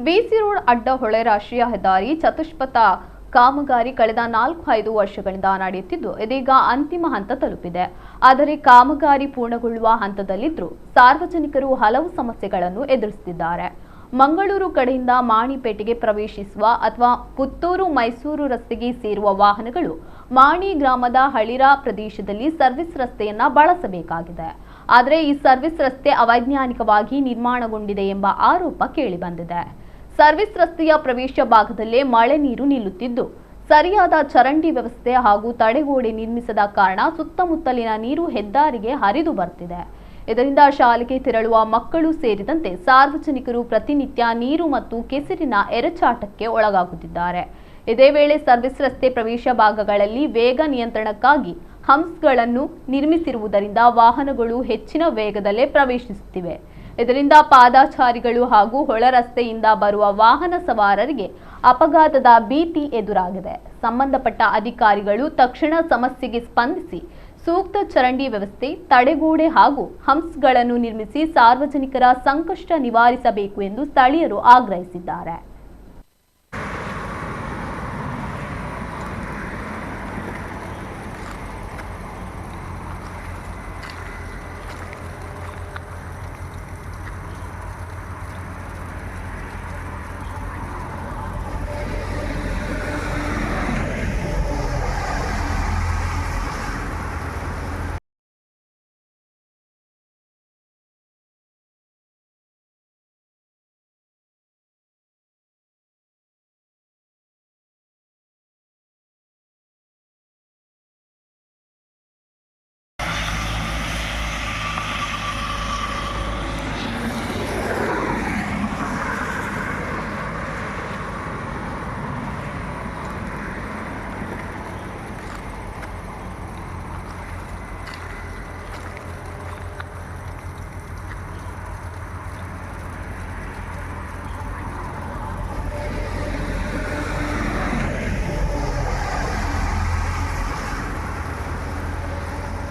ಬಿಸಿ road ಅಡ್ಡ ಹೊಳೆ ರಾಷ್ಟ್ರೀಯ ಹೆದ್ದಾರಿ ಚತುಷ್ಪಥ ಕಾಮಗಾರಿ ಕಳೆದ 4-5 ವರ್ಷಗಳಿಂದ ನಡೆಯುತ್ತಿದ್ದು ಇದೀಗ ಅಂತಿಮ ಹಂತ ತಲುಪಿದೆ. ಆದರೆ ಕಾಮಗಾರಿ ಪೂರ್ಣಗೊಳ್ಳುವ ಹಂತದಲ್ಲಿದ್ದರೂ ಸಾರ್ವಜನಿಕರು ಹಲವು ಸಮಸ್ಯೆಗಳನ್ನು ಎದುರಿಸುತ್ತಿದ್ದಾರೆ. ಮಂಗಳೂರು ಕಡೆಯಿಂದ ಮಾಣಿಪೇಟೆಗೆ ಪ್ರವೇಶಿಸುವ ಅಥವಾ ಪುತ್ತೂರು ಮೈಸೂರು ರಸ್ತೆಗೆ ಸೇರುವ ವಾಹನಗಳು ಮಾಣಿ ಗ್ರಾಮದ ಹಳಿರಾ ಪ್ರದೇಶದಲ್ಲಿ ಸರ್ವಿಸ್ ರಸ್ತೆಯನ್ನ ಬಳಸಬೇಕಾಗಿದೆ. ಆದರೆ ಈ ಸರ್ವಿಸ್ ರಸ್ತೆ ಅವೈಜ್ಞಾನಿಕವಾಗಿ ನಿರ್ಮಾಣಗೊಂಡಿದೆ ಎಂಬ ಆರೋಪ ಕೇಳಿಬಂದಿದೆ. ಸರ್ವಿಸ್ ರಸ್ತೆಯ ಪ್ರವೇಶ ಭಾಗದಲ್ಲೇ ಮಳೆ ನೀರು ನಿಲ್ಲುತ್ತಿದ್ದು ಸರಿಯಾದ ಚರಂಡಿ ವ್ಯವಸ್ಥೆ ಹಾಗೂ ತಡೆಗೋಡೆ ನಿರ್ಮಿಸದ ಕಾರಣ ಸುತ್ತಮುತ್ತಲಿನ ನೀರು ಹೆದ್ದಾರಿಗೆ ಹರಿದು ಬರ್ತಿದೆ. ಇದರಿಂದ ಶಾಲೆಗೆ ತೆರಳುವ ಮಕ್ಕಳು ಸೇರಿದಂತೆ ಸಾರ್ವಜನಿಕರು ಪ್ರತಿನಿತ್ಯ ನೀರು ಮತ್ತು ಕೆಸರಿನ ಎರಚಾಟಕ್ಕೆ ಒಳಗಾಗುತ್ತಿದ್ದಾರೆ. ಇದೇ ವೇಳೆ ಸರ್ವಿಸ್ ರಸ್ತೆ ಪ್ರವೇಶ ಭಾಗಗಳಲ್ಲಿ ವೇಗ ನಿಯಂತ್ರಣಕ್ಕಾಗಿ ಹಂಪ್ಸ್ಗಳನ್ನು ನಿರ್ಮಿಸಿರುವುದರಿಂದ ವಾಹನಗಳು ಹೆಚ್ಚಿನ ವೇಗದಲ್ಲೇ ಪ್ರವೇಶಿಸುತ್ತಿವೆ. ಇದರಿಂದ ಪಾದಚಾರಿಗಳು ಹಾಗೂ ಹೊಳ ರಸ್ತೆಯಿಂದ ಬರುವ ವಾಹನ ಸವಾರರಿಗೆ ಅಪಘಾತದ ಭೀತಿ ಎದುರಾಗಿದೆ. ಸಂಬಂಧಪಟ್ಟ ಅಧಿಕಾರಿಗಳು ತಕ್ಷಣ ಸಮಸ್ಯೆಗೆ ಸ್ಪಂದಿಸಿ ಸೂಕ್ತ ಚರಂಡಿ ವ್ಯವಸ್ಥೆ, ತಡೆಗೋಡೆ ಹಾಗೂ ಹಂಪ್ಸ್ಗಳನ್ನು ನಿರ್ಮಿಸಿ ಸಾರ್ವಜನಿಕರ ಸಂಕಷ್ಟ ನಿವಾರಿಸಬೇಕು ಎಂದು ಸ್ಥಳೀಯರು ಆಗ್ರಹಿಸಿದ್ದಾರೆ.